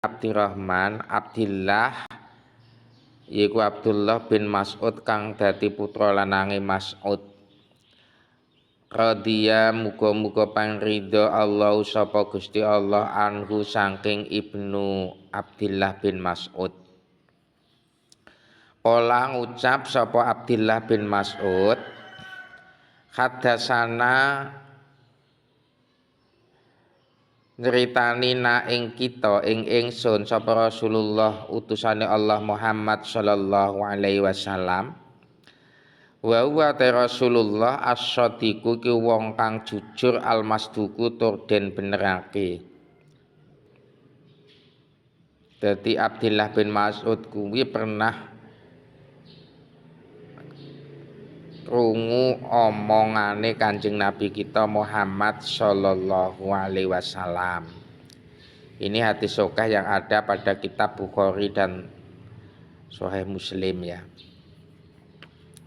Abdurrahman Abdillah yaiku Abdullah bin Mas'ud kang dadi putra lanange Mas'ud. Radhiya muga-muga pangridho Allah sapa Gusti Allah anhu saking Ibnu Abdillah bin Mas'ud. Kala ngucap sapa Abdillah bin Mas'ud, hadasana nyeritani na ing kita ing ingsun sapa Rasulullah utusane Allah Muhammad sallallahu alaihi wasallam. Wa huwa ta Rasulullah as-shadiqu ki wong kang jujur al-masduku tur den benerake. Dadi Abdillah bin Mas'ud kuwi pernah krungu omongane Kanjeng Nabi kita Muhammad sallallahu alaihi wasallam. Ini hadis sahih yang ada pada kitab Bukhari dan Sahih Muslim ya.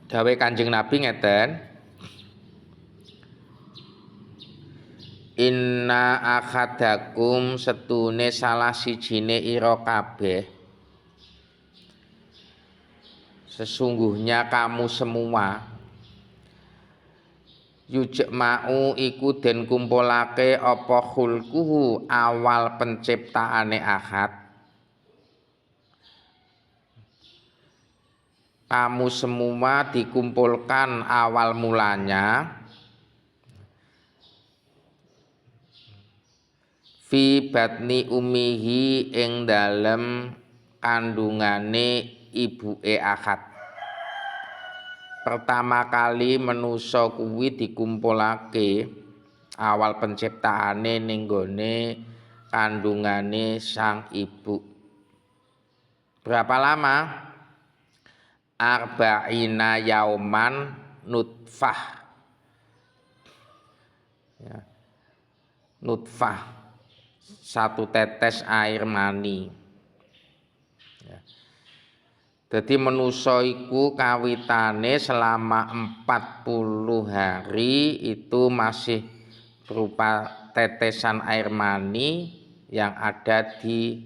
Dawe Kanjeng Nabi ngeten, inna akhadakum setune salah sijine ira kabeh, sesungguhnya kamu semua yujma'u iku den kumpulake apa khulquhu awal penciptaane ahad. Kamu semua dikumpulkan awal mulanya fi batni umihi ing dalem kandungane ibuke ahad. Pertama kali manusa kuwi dikumpulake awal penciptaane ning gone kandungane sang ibu. Berapa lama? Arba'ina yauman nutfah. Ya. Nutfah, satu tetes air mani. Ya. Jadi manusa iku kawitane selama 40 hari itu masih berupa tetesan air mani yang ada di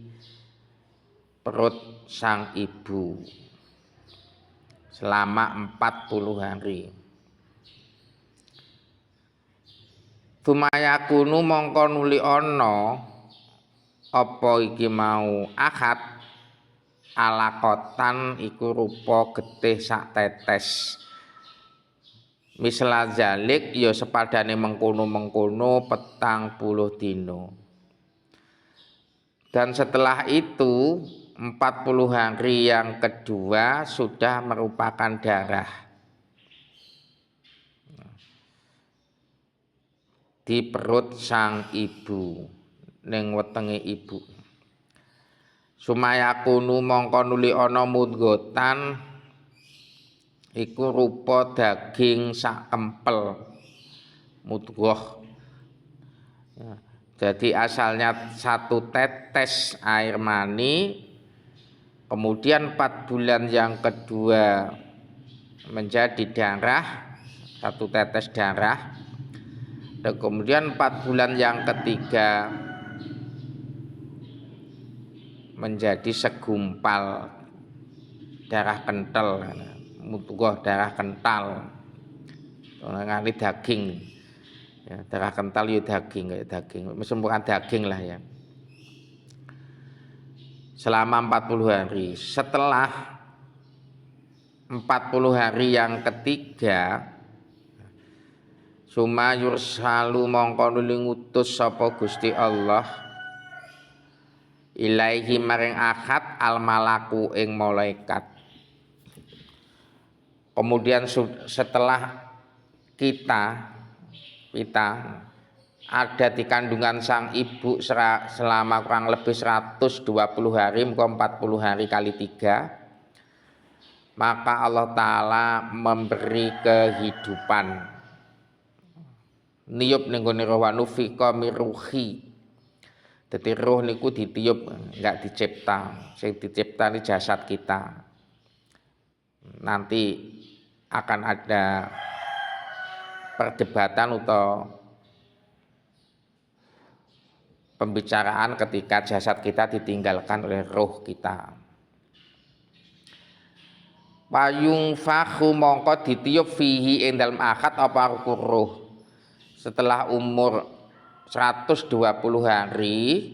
perut sang ibu selama 40 hari. Tumayakunu mongko nuli ana apa iki mau ahad alakotan iku rupa getih sak tetes. Misla zalik ya sepadane mengkono-mengkono 40 dina. Dan setelah itu 40 hari yang kedua sudah merupakan darah di perut sang ibu, ning wetenge ibu. Sumayakunu mongko nuli ana mudghatan iku rupa daging sak kempel mudghah. Ya, jadi asalnya satu tetes air mani, kemudian 4 bulan yang kedua menjadi darah, satu tetes darah, dan kemudian 4 bulan yang ketiga menjadi segumpal darah kental, mudghah darah kental, nganti daging. Ya, darah kental ya daging, kayak daging, bukan daging lah ya. Selama 40 hari. Setelah 40 hari yang ketiga, suma yursalu mongko nuli ngutus sapa Gusti Allah ilaihi maring ahad al malaku ing malaikat. Kemudian setelah kita ada di kandungan sang ibu selama kurang lebih 120 hari, 40 hari kali 3, maka Allah Ta'ala memberi kehidupan. Niup ning gone roh wa nufiqa miruhi. Dadi roh niku ditiup, enggak dicipta. Sing dicipta ini jasad kita. Nanti akan ada perdebatan atau pembicaraan ketika jasad kita ditinggalkan oleh roh kita. Payung fakhu mongko ditiup fihi ing dalem akad apa ruh. Setelah umur 120 hari,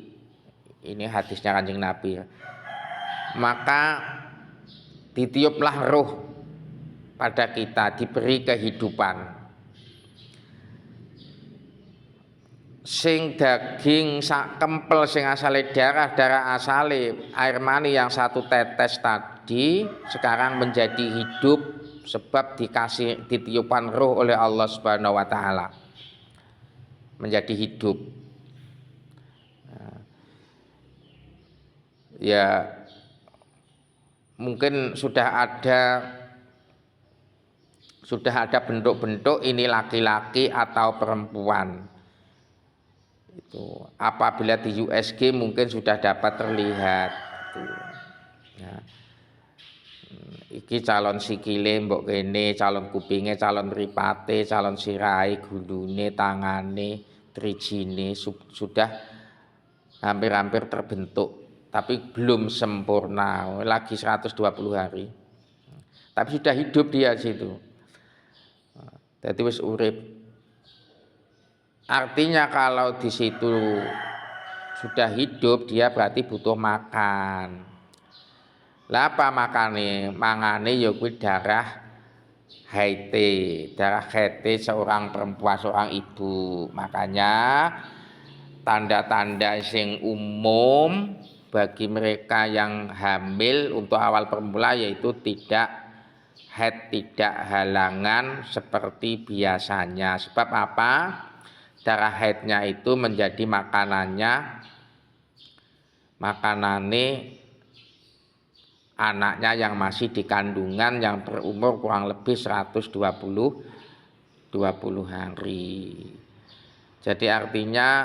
ini hadisnya Kanjeng Nabi, maka ditiuplah roh pada kita, diberi kehidupan. Sing daging sak kempel sing asale darah asale air mani yang 1 tetes tadi sekarang menjadi hidup sebab dikasih ditiupan roh oleh Allah Subhanahu wa taala, menjadi hidup. Ya mungkin sudah ada bentuk-bentuk ini laki-laki atau perempuan. Itu apabila di USG mungkin sudah dapat terlihat itu. Ya. Iki calon sikile mbok kene, calon kupinge, calon mripate, calon sirahe, gundune, tangane, trijine sudah hampir-hampir terbentuk, tapi belum sempurna, lagi 120 hari. Tapi sudah hidup dia situ. Jadi wis urip. Artinya kalau di situ sudah hidup dia berarti butuh makan. Lah apa makane? Mangane ya kuwi darah haite, seorang perempuan, seorang ibu. Makanya tanda-tanda sing umum bagi mereka yang hamil untuk awal permula yaitu tidak haid, tidak halangan seperti biasanya. Sebab apa? Darah haidnya itu menjadi makanannya anaknya yang masih di kandungan yang berumur kurang lebih 120 hari. Jadi artinya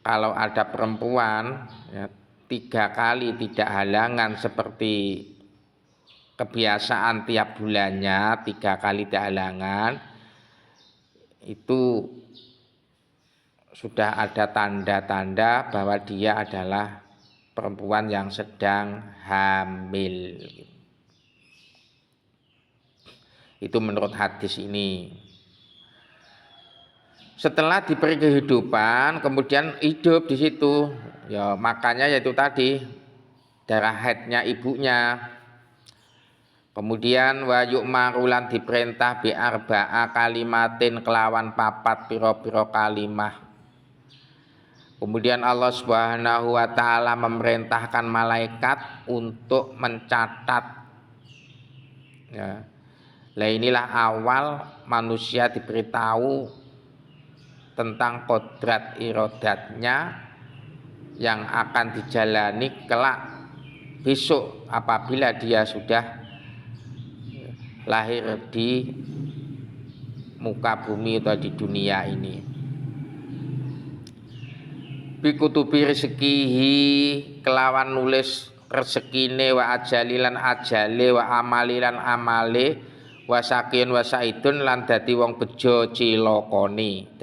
kalau ada perempuan ya, 3 kali tidak halangan seperti kebiasaan tiap bulannya, 3 kali tidak halangan, itu sudah ada tanda-tanda bahwa dia adalah perempuan yang sedang hamil. Itu menurut hadis ini. Setelah diberi kehidupan, kemudian hidup di situ. Ya, makanya yaitu tadi darah haidnya ibunya. Kemudian wa yu'marulan diperintah bi arba'a kalimatin kelawan 4 pira-pira kalimah. Kemudian Allah Subhanahu wa taala memerintahkan malaikat untuk mencatat. Ya. Lah inilah awal manusia diberitahu tentang kodrat irodatnya yang akan dijalani kelak besok apabila dia sudah lahir di muka bumi atau di dunia ini. Bikutubi rezekihi kelawan nulis rezekine wa ajalilan ajale wa amalilan amale wa sakin wa saidun lan dadi wong bejo cilokone,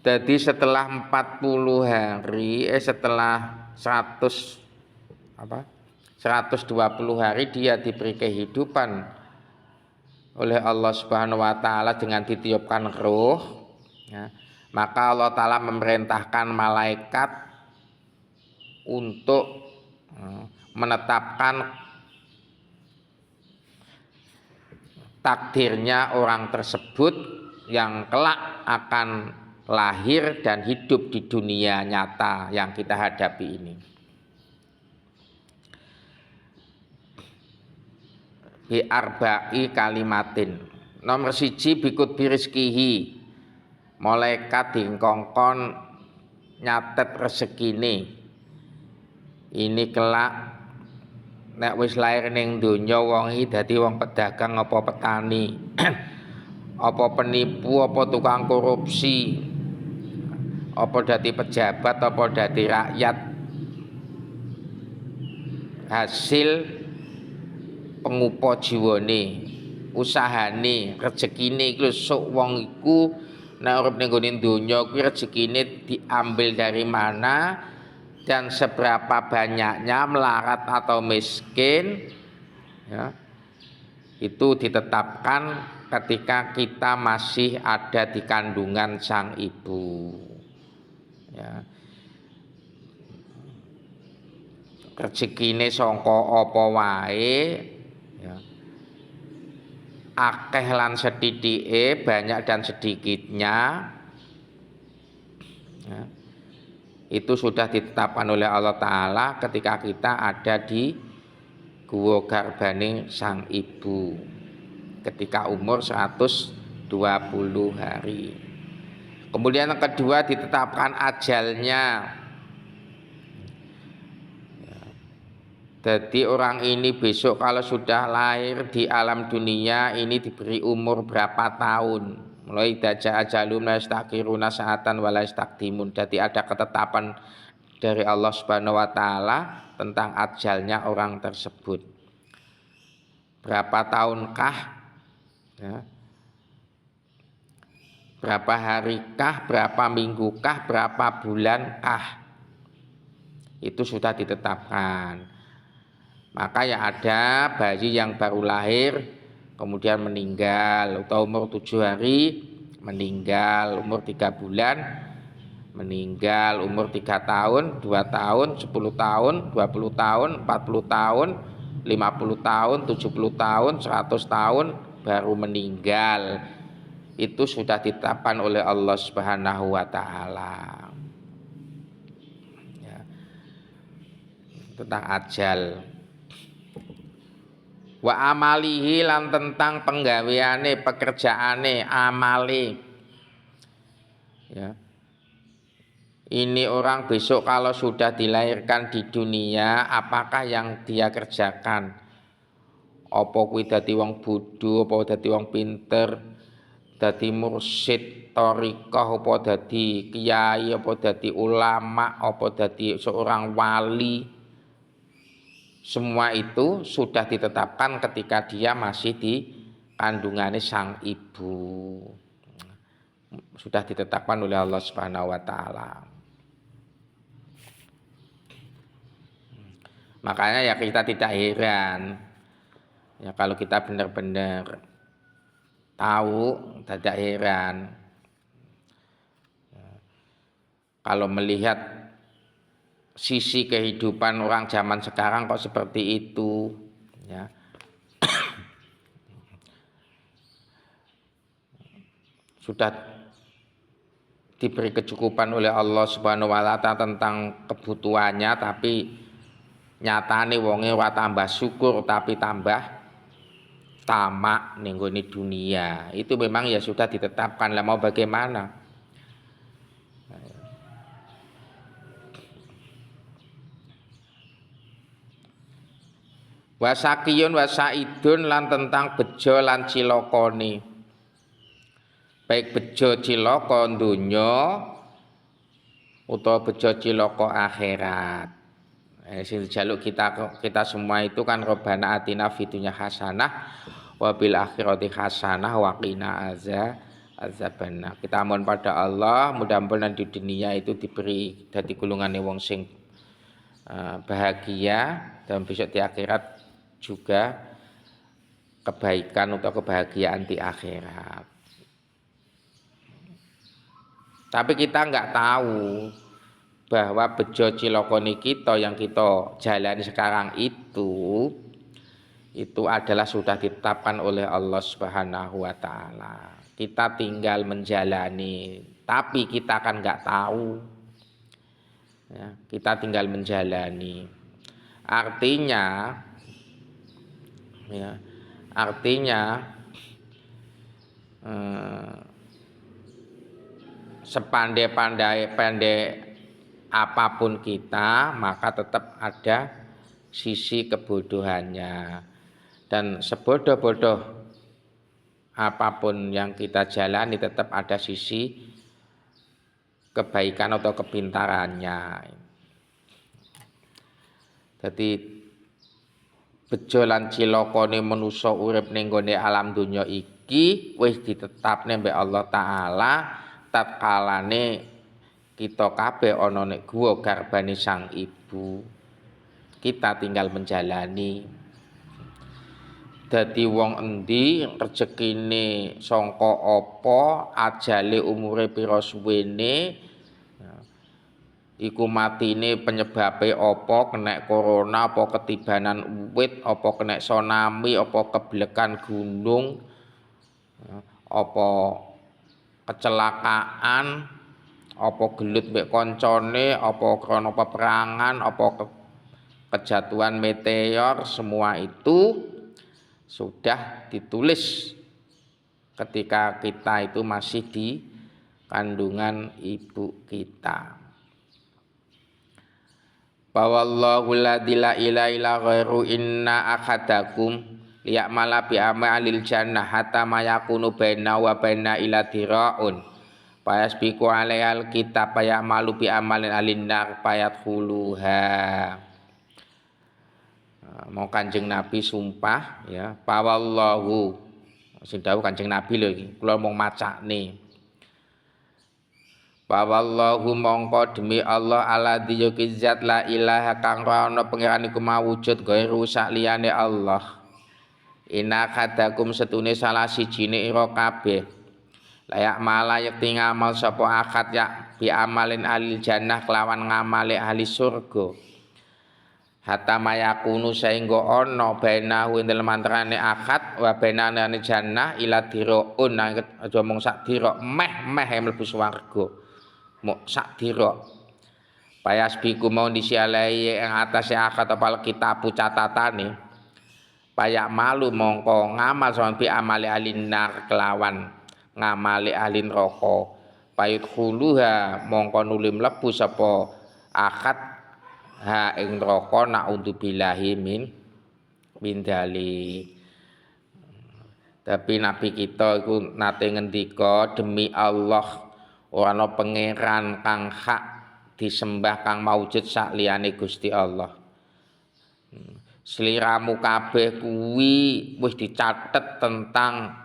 Jadi setelah 40 hari setelah 120 hari dia diberi kehidupan oleh Allah Subhanahu wa taala dengan ditiupkan ruh, ya, maka Allah taala memerintahkan malaikat untuk menetapkan takdirnya orang tersebut yang kelak akan lahir dan hidup di dunia nyata yang kita hadapi ini. Bi arba'i kalimatin. Nomor 1 bikut birizkihi. Malaikat dingkongkon nyatet rezekine. Ini kelak nek wis lair ning donya wong iki dadi wong pedagang apa petani. Apa penipu, apa tukang korupsi. Apa dadi pejabat, apa dadi rakyat. Hasil pengupa jiwane usahane, rezekine iku sok wong iku nek urip ning gone donya kuwi rezekine diambil dari mana dan seberapa banyaknya, melarat atau miskin, ya, itu ditetapkan ketika kita masih ada di kandungan sang ibu. Ya. Rezekine sangka apa wae, ya. Akeh lan sedhithike, banyak dan sedikitnya, ya, itu sudah ditetapkan oleh Allah Ta'ala ketika kita ada di guwa garbane sang ibu ketika umur 120 hari. Kemudian yang kedua ditetapkan ajalnya. Jadi orang ini besok kalau sudah lahir di alam dunia ini diberi umur berapa tahun. Mulai daja ajalum la yastaqiruna sa'atan wa la yastaqdimun. Jadi ada ketetapan dari Allah Subhanahu wa taala tentang ajalnya orang tersebut. Berapa tahunkah, ya, berapa harikah, berapa minggukah, berapa bulankah, itu sudah ditetapkan. Maka ya ada bayi yang baru lahir kemudian meninggal, atau umur 7 hari meninggal, umur 3 bulan meninggal, umur 3 tahun, 2 tahun, 10 tahun, 20 tahun, 40 tahun, 50 tahun, 70 tahun, 100 tahun baru meninggal. Itu sudah ditetapkan oleh Allah Subhanahu wa taala. Ya. Tentang ajal. Wa amalihi lan tentang penggaweane, pekerjaane, amale. Ya. Ini orang besok kalau sudah dilahirkan di dunia, apakah yang dia kerjakan? Apa kuwi dadi wong bodho, apa dadi wong pinter, dadi mursyid thariqah, apa dadi kiai, apa dadi ulama, apa dadi seorang wali. Semua itu sudah ditetapkan ketika dia masih di kandungannya sang ibu. Sudah ditetapkan oleh Allah Subhanahu wa taala. Makanya ya kita tidak heran ya kalau kita benar-benar tahu, tidak heran kalau melihat sisi kehidupan orang zaman sekarang kok seperti itu, ya. Sudah diberi kecukupan oleh Allah Subhanahu wa taala tentang kebutuhannya, tapi nyatane wonge ora tambah syukur tapi tambah tamak ning nggone dunia. Itu memang ya sudah ditetapkan, lah mau bagaimana? Wasakiyun wasaidun lan tentang bejo lan cilokone. Baik bejo cilaka donya utawa bejo cilaka akhirat. Sing dijaluk kita semua itu kan Rabbana atina fid dunya hasanah wa bil akhirati hasanah wa qina azabannar. Kita mohon pada Allah mudah-mudahan di dunia itu diberi dadi golongane wong sing bahagia dan besok di akhirat juga kebaikan atau kebahagiaan di akhirat. Tapi kita enggak tahu bahwa bejo cilokone kita yang kita jalani sekarang itu adalah sudah ditetapkan oleh Allah Subhanahu wa taala. Kita tinggal menjalani, tapi kita kan enggak tahu. Ya, kita tinggal menjalani. Artinya sepandai-pandai apapun kita, maka tetap ada sisi kebodohannya. Dan sebodoh-bodoh apapun yang kita jalani tetap ada sisi kebaikan atau kepintarannya. Jadi bejo lan cilakane manusa urip ning gone alam donya iki wis ditetapne mbek Allah taala tatkalane kita kabeh ana nek guwa garbane sang ibu. Kita tinggal menjalani. Dadi wong endi rezekine sangka apa, ajale umure pira suwene, iku matine penyebabe apa, kena corona apa ketibanan uwit, apa kena tsunami, apa keblekan gunung, apa kecelakaan, apa gelut mbek koncone, apa krana peperangan, apa kejatuhan meteor, semua itu sudah ditulis ketika kita itu masih di kandungan ibu kita. Bawallahu la ilaha illa ghairu inna akhadakum liya'mala bi amalil jannah hatta ma yakunu baina wa baina ila diraun payasbiqu alaihal kitab payamalu bi amalin alinnar payadkhuluha. Mau Kanjeng Nabi sumpah ya, bawallahu sing dawuh Kanjeng Nabi lho iki, kula mung macakne. Bawallahu mongko demi Allah alladzi zat la ilaha kang ana pangeran iku mawujud ghairu sak liyane Allah. Inna khadakum setune salah sijine ira kabeh. Layak malah yakti ngamal sapa akad ya bi amalin alil jannah kelawan ngamale ahli surga. Hatta mayakunu saengga ana bainahu ing dalem antarane akad wa bainane jannah ila diraun aja mung sak dira meh mlebu swarga mok sak dira payasbiku mau disialai ing atase akad apal kitab catatane payak malu mongko ngamal sawan bi amali alinar kelawan ngamali ahli neraka payut khuluha mongko nuli mlebu sapa akad ha ing neraka naudzubillahi min dalik. Tapi nabi kita iku nate ngendika demi Allah ora ana pangeran kang hak disembah kang maujud sak liyane Gusti Allah. Sliramu kabeh kuwi wis dicatet tentang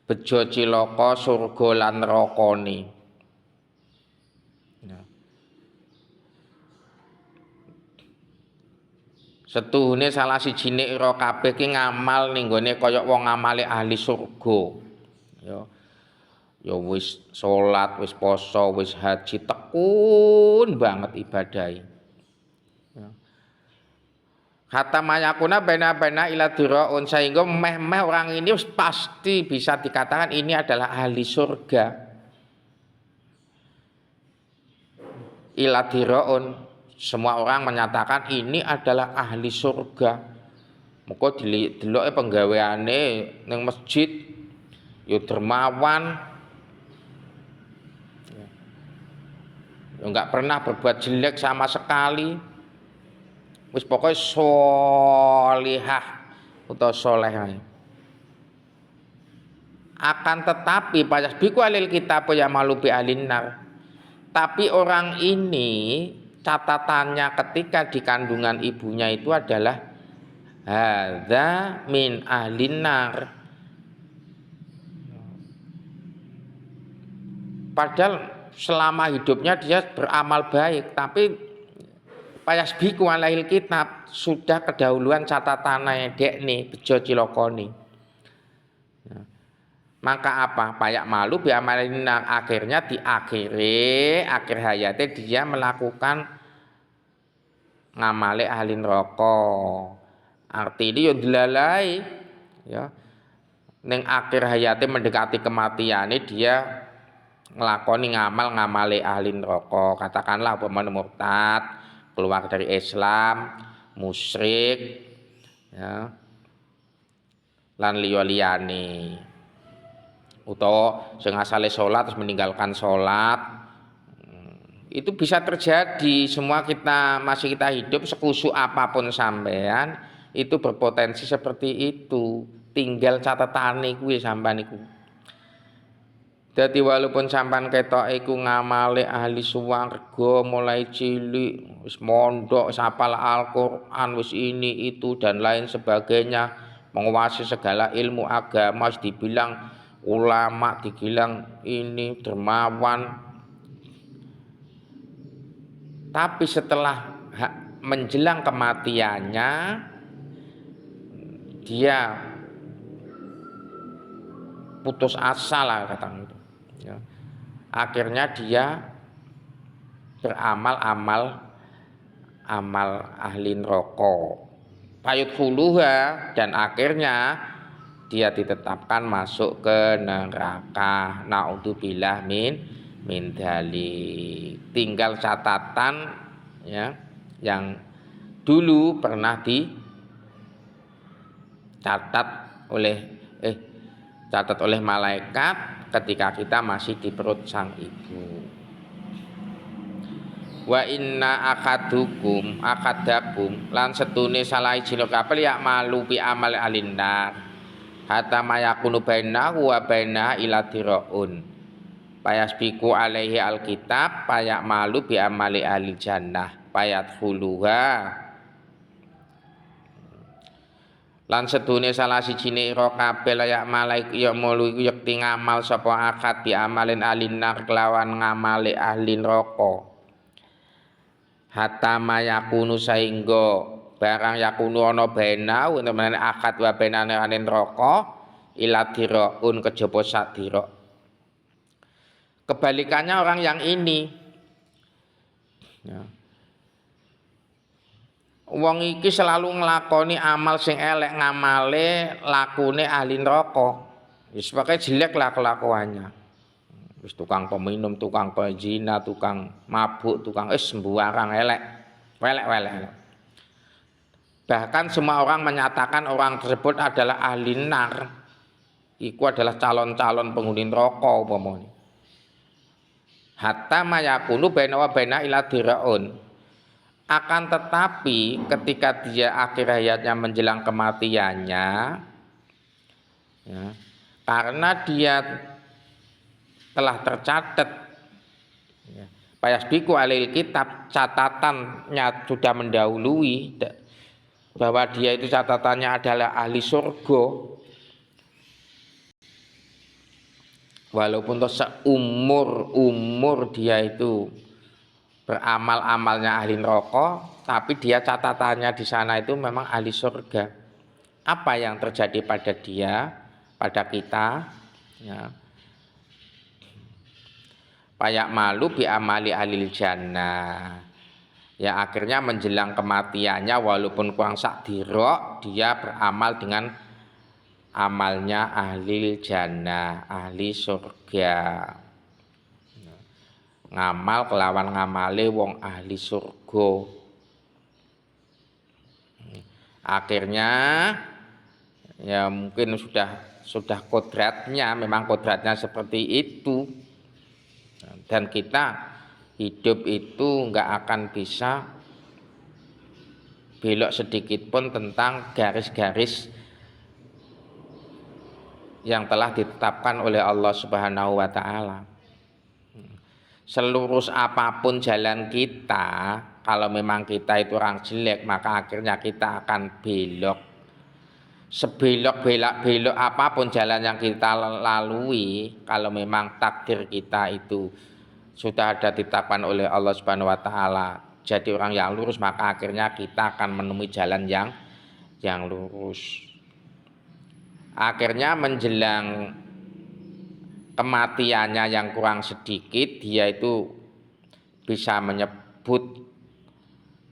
bejo cilaka surga lan nerakane. Setuhune salah sijine ira kabeh ki ngamal ning gone kaya wong ngamale ahli surga. Ya wis salat, wis poso, wis haji tekun banget ibadahe. Hatta mayakuna bena ila diraun sehingga meh-meh orang ini pasti bisa dikatakan ini adalah ahli surga. Ila diraun semua orang menyatakan ini adalah ahli surga. Muga deloke penggaweane ning masjid ya dermawan. Ya enggak pernah berbuat jelek sama sekali. Wis pokoke sholihah utawa saleh. Akan tetapi payasbiqu alil kitab ya malubi alinnar. Tapi orang ini catatannya ketika di kandungan ibunya itu adalah hadza min ahlinnar. Padahal selama hidupnya dia beramal baik, tapi payasbiqu alail kitab sudah kedahuluan catatannya dekne bejo cilakane. Maka apa? Payak malu bi amalin akhirnya di akhir hayatnya dia melakukan ngamale ahli neraka. Artine yo dilalai ya. Ning akhir hayatnya mendekati kematiane dia nglakoni ngamale ahli neraka. Katakanlah umpama murtad, keluar dari Islam, musyrik ya. Lan liya-liyane. Utawa sing asale salat terus meninggalkan salat, itu bisa terjadi. Semua kita masih kita hidup sekusuk apapun sampean itu berpotensi seperti itu. Tinggal catatane kuwi sampean iku. Dadi walaupun sampan ketok iku ngamale ahli swarga mulai cilik wis mondok sapal Al-Qur'an wis ini itu dan lain sebagainya menguasai segala ilmu agama dibilang ulama dibilang ini dermawan tapi setelah menjelang kematiannya dia putus asa lah katanya itu ya. Akhirnya dia beramal amal ahli neraka fayudkhuluha dan akhirnya dia ditetapkan masuk ke neraka naudzubillah min dzalik. Tinggal catatan ya yang dulu pernah dicatat oleh malaikat ketika kita masih di perut sang ibu. Wa inna akadakum lan setune salah siji kabeh ya malu bi amal alinnar hatta mayakunu bainahu wa baina ila tiraun payasbiku alaihi alkitab payak malu bi amali ahli jannah payadkhuluha lan sedune salah sijine ira kabeh layak malaik ya mulu iku yekti ngamal sapa akad bi amalin alinnar kelawan ngamali ahli neraka hatta mayakunu saingga barang yakunu ana bena meneh akad wa benane neraka ila diraun kejaba sadira. Kebalikannya orang yang ini ya. Wong iki selalu nglakoni amal sing elek ngamale lakune ahli neraka. Wis pokoke jelek lah kelakuannya. Wis tukang peminum, tukang pezina, tukang mabuk, tukang sembarang elek. Welek. Bahkan semua orang menyatakan orang tersebut adalah ahli nar. Iku adalah calon-calon penghuni neraka umpamane. Hatta mayakunu baina wa baina ila diraun. Akan tetapi ketika dia akhir hayatnya menjelang kematiannya ya, karena dia telah tercatat ya, payasbiku alil kitab catatannya sudah mendahului bahwa dia itu catatannya adalah ahli surga walaupun seumur dia itu beramal-amalnya ahli neraka tapi dia catatannya di sana itu memang ahli surga. Apa yang terjadi pada dia pada kita ya payak malu bi amali alil jannah ya akhirnya menjelang kematiannya walaupun kurang sak dira dia beramal dengan amalnya ahli jannah ahli surga ngamal kelawan ngamale wong ahli surga akhirnya ya mungkin sudah kodratnya memang kodratnya seperti itu. Dan kita hidup itu nggak akan bisa belok sedikit pun tentang garis-garis yang telah ditetapkan oleh Allah Subhanahu wa taala. Selurus apapun jalan kita, kalau memang kita itu orang jelek, maka akhirnya kita akan belok. Sebelok apapun jalan yang kita lalui, kalau memang takdir kita itu sudah ada ditetapkan oleh Allah Subhanahu wa taala jadi orang yang lurus, maka akhirnya kita akan menemui jalan yang lurus. Akhirnya menjelang kematiannya yang kurang sedikit, dia itu bisa menyebut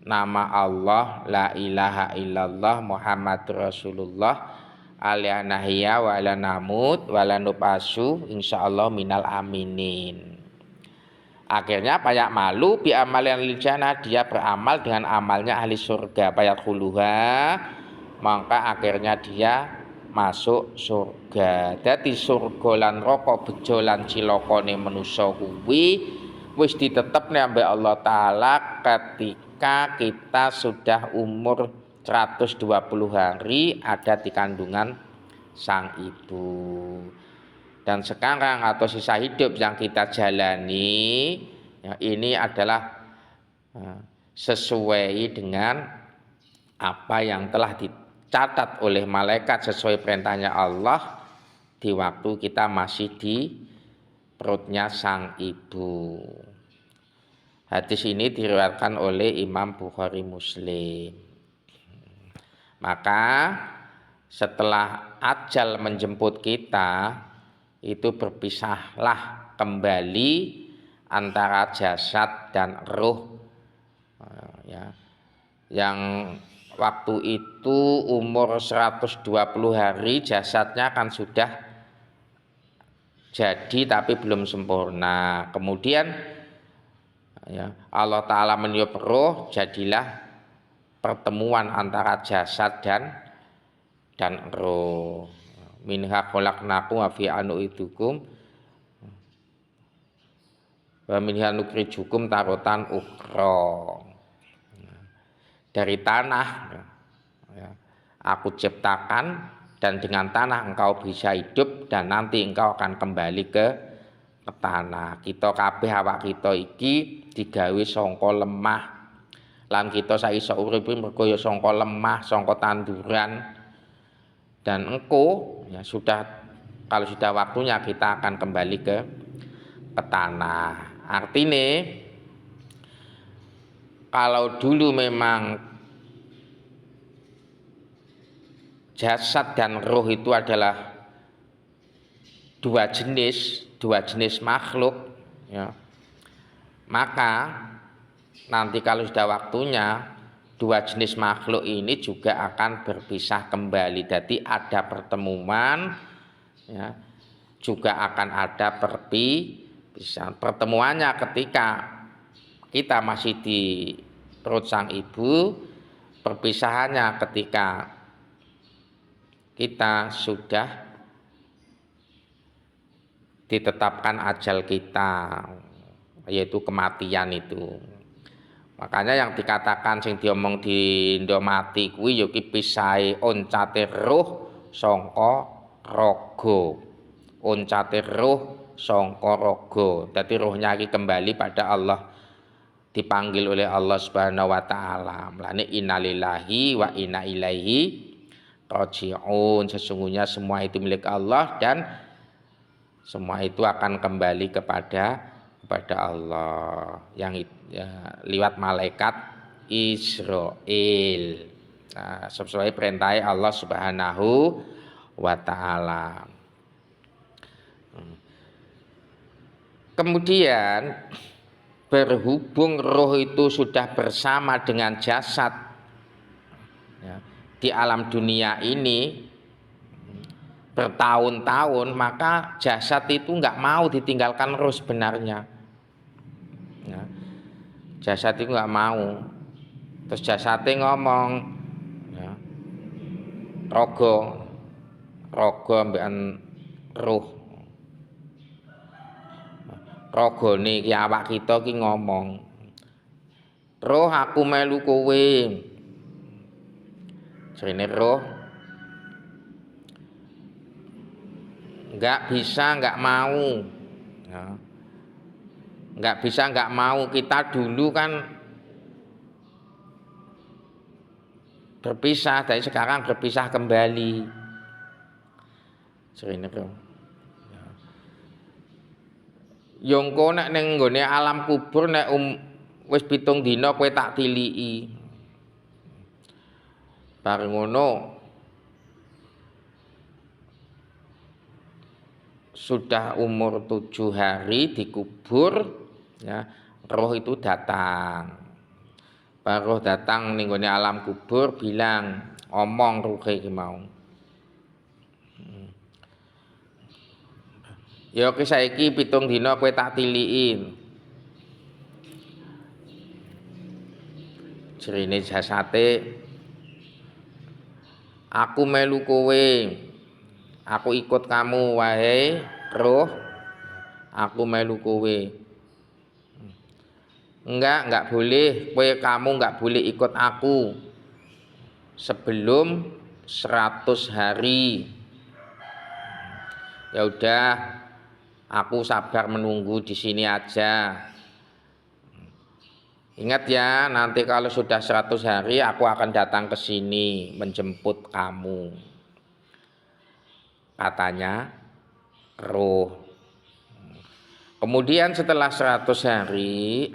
nama Allah, la ilaha illallah Muhammadur Rasulullah, alaihi nahya wa ala namut wa la nupasu insyaallah minal aminin. Akhirnya payak malu bi amalin lil jannah, dia beramal dengan amalnya ahli surga, payak khuluha, maka akhirnya dia masuk surga. Dadi surga lan neraka bejo lan cilakane manusa kuwi wis ditetepne ambek Allah taala ketika kita sudah umur 120 hari ada di kandungan sang ibu. dan sekarang atau sisa hidup yang kita jalani ya, ini adalah sesuai dengan apa yang telah dicatat oleh malaikat sesuai perintahnya Allah di waktu kita masih di perutnya sang ibu. Hadis ini diriwayatkan oleh Imam Bukhari Muslim. Maka setelah ajal menjemput kita, itu berpisahlah kembali antara jasad dan ruh. Ya, yang waktu itu umur 120 hari jasadnya kan sudah jadi tapi belum sempurna. Kemudian ya, Allah Ta'ala meniup roh, jadilah pertemuan antara jasad dan roh. Minha khalaqnakum wa fi anu'idukum wa minha nukhrijukum tarotan ukhra. Dari tanah ya, aku ciptakan dan dengan tanah engkau bisa hidup dan nanti engkau akan kembali ke tanah. Kita kabeh awak kita iki digawe saka lemah. Lan kita saisa urip mergo ya saka lemah, saka tanduran. Dan engko ya kalau sudah waktunya kita akan kembali ke tanah. Artinya kalau dulu memang jasad dan roh itu adalah dua jenis makhluk ya, maka nanti kalau sudah waktunya dua jenis makhluk ini juga akan berpisah kembali. Jadi ada pertemuan ya, juga akan ada perpisahan. Pertemuannya ketika kita masih di perut sang ibu, perpisahannya ketika kita sudah ditetapkan ajal kita, yaitu kematian itu. Makanya yang dikatakan sing diomong di Indomati kuwi ya ki pisahe oncate roh saka raga. Oncate roh saka raga. Dadi rohnya iki kembali pada Allah, dipanggil oleh Allah Subhanahu wa taala. Mulane innalillahi wa inna ilaihi raji'un. Sesungguhnya semua itu milik Allah dan semua itu akan kembali kepada Allah yang ya, lewat malaikat Israel. Nah, sesuai perintah Allah Subhanahu wa taala. Kemudian berhubung roh itu sudah bersama dengan jasad ya, di alam dunia ini bertahun-tahun, maka jasad itu nggak mau ditinggalkan roh sebenarnya ya, jasad itu nggak mau. Terus jasadnya ngomong ya, rogo ambekan roh, rogone ki awak kita ki ngomong, roh aku melu kowe. Jarine roh nggak bisa nggak mau ya. Nggak bisa nggak mau. Kita dulu kan berpisah, dari sekarang berpisah kembali. Jarine roh yongko nek ning nggone alam kubur nek wis 7 dina kowe tak tiliki. Bareng ngono sudah umur 7 hari dikubur ya, roh itu datang. Roh datang ning nggone alam kubur bilang, omong ruhe iki mau. Ya oke saiki 7 dina kowe tak tiliki. Jerine jasate, aku melu kowe. Aku ikut kamu wahai roh. Aku melu kowe. Enggak boleh. Kamu enggak boleh ikut aku sebelum 100 hari. Ya udah, aku sabar menunggu di sini aja. Ingat ya, nanti kalau sudah 100 hari aku akan datang ke sini menjemput kamu. Katanya roh. Kemudian setelah 100 hari,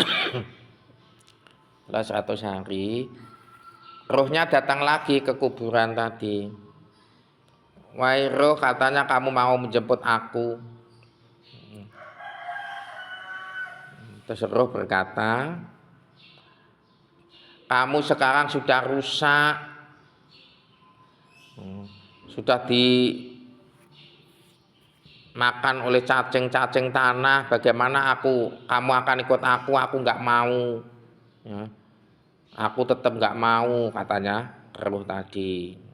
setelah 100 hari, rohnya datang lagi ke kuburan tadi. Wahai roh, katanya kamu mau menjemput aku. Terus roh berkata, kamu sekarang sudah rusak, sudah dimakan oleh cacing-cacing tanah. Bagaimana kamu akan ikut aku nggak mau. Ya. Aku tetap nggak mau, katanya roh tadi.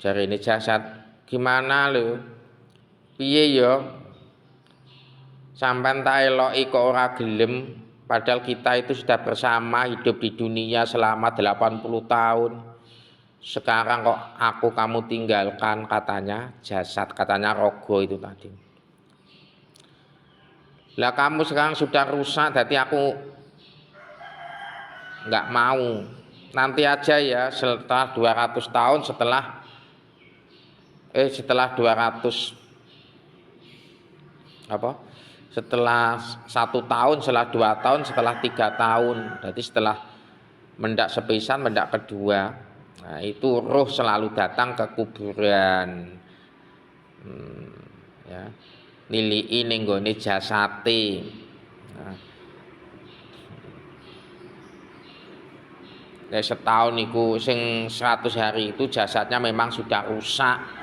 Jari ini jasad, gimana lo? Piye yo? Sampai tak eloki kok ora gelem, padahal kita itu sudah bersama hidup di dunia selama 80 tahun. Sekarang kok kamu tinggalkan, katanya jasad, katanya rogo itu tadi. Lah kamu sekarang sudah rusak, jadi aku nggak mau. Nanti aja ya, setelah 200 tahun, setelah 200 apa? Setelah 1 tahun, setelah 2 tahun, setelah 3 tahun. Jadi setelah mendak sepisan, mendak kedua. Nah, itu roh selalu datang ke kuburan. Ya. Nilii ning nggone jasate. Nah, setahun iku sing 100 hari itu jasadnya memang sudah rusak.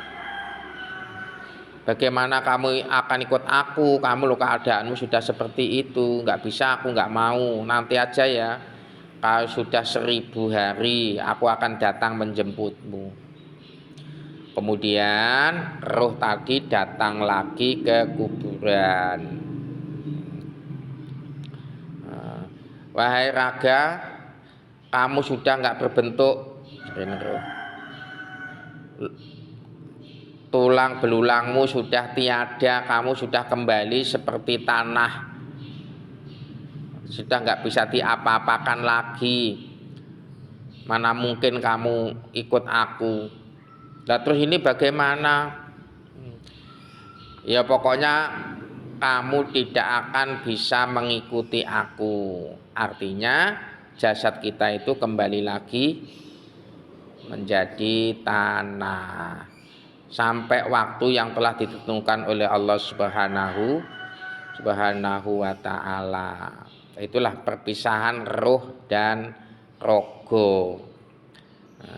Bagaimana kamu akan ikut aku? Kamu lo keadaanmu sudah seperti itu, nggak bisa, aku nggak mau. Nanti aja ya. Kalau sudah 1000 hari, aku akan datang menjemputmu. Kemudian roh tadi datang lagi ke kuburan. Wahai raga, kamu sudah nggak berbentuk. Tulang belulangmu sudah tiada, kamu sudah kembali seperti tanah, sudah nggak bisa diapa-apakan lagi. Mana mungkin kamu ikut aku? Nah, terus ini bagaimana? Ya pokoknya kamu tidak akan bisa mengikuti aku. Artinya jasad kita itu kembali lagi menjadi tanah sampai waktu yang telah ditentukan oleh Allah Subhanahu wa ta'ala. Itulah perpisahan roh dan rogo.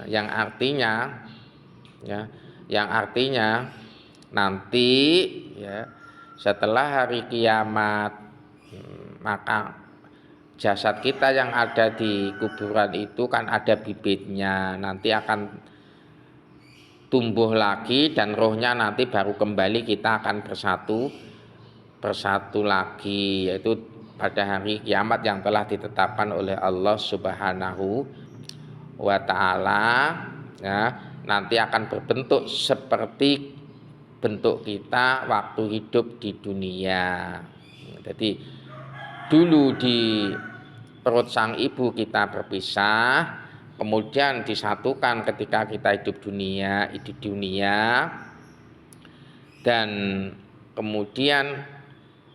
Yang artinya nanti ya, setelah hari kiamat, maka jasad kita yang ada di kuburan itu kan ada bibitnya, nanti akan tumbuh lagi dan rohnya nanti baru kembali, kita akan bersatu lagi, yaitu pada hari kiamat yang telah ditetapkan oleh Allah Subhanahu wa ta'ala. Ya, nanti akan berbentuk seperti bentuk kita waktu hidup di dunia. Jadi dulu di perut sang ibu kita berpisah, kemudian disatukan ketika kita hidup di dunia, dan kemudian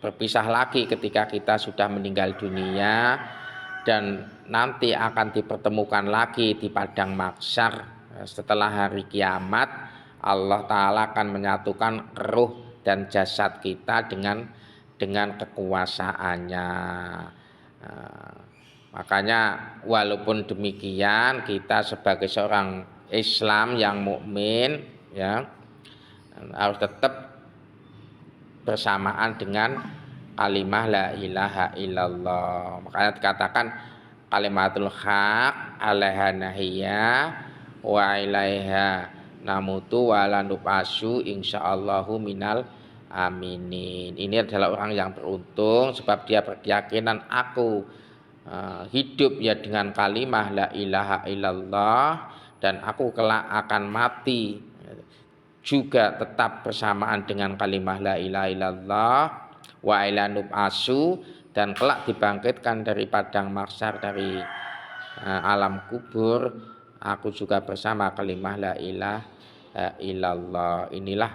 berpisah lagi ketika kita sudah meninggal dunia, dan nanti akan dipertemukan lagi di padang mahsyar setelah hari kiamat. Allah Ta'ala akan menyatukan ruh dan jasad kita dengan kekuasaannya. Makanya walaupun demikian, kita sebagai seorang Islam yang mukmin ya harus tetap bersamaan dengan kalimah la ilaha illallah. Makanya dikatakan kalimatul haq alaiha nahiyya wa ilaiha namutu wa lanubasu insyaallahu minal aminin. Ini adalah orang yang beruntung sebab dia berkeyakinan aku hidup ya dengan kalimah la ilaha illallah, dan aku kelak akan mati juga tetap bersamaan dengan kalimah la ilaha illallah wa ila nub'asu, dan kelak dibangkitkan dari padang mahsyar, dari alam kubur, aku juga bersama kalimah la ilaha illallah. Inilah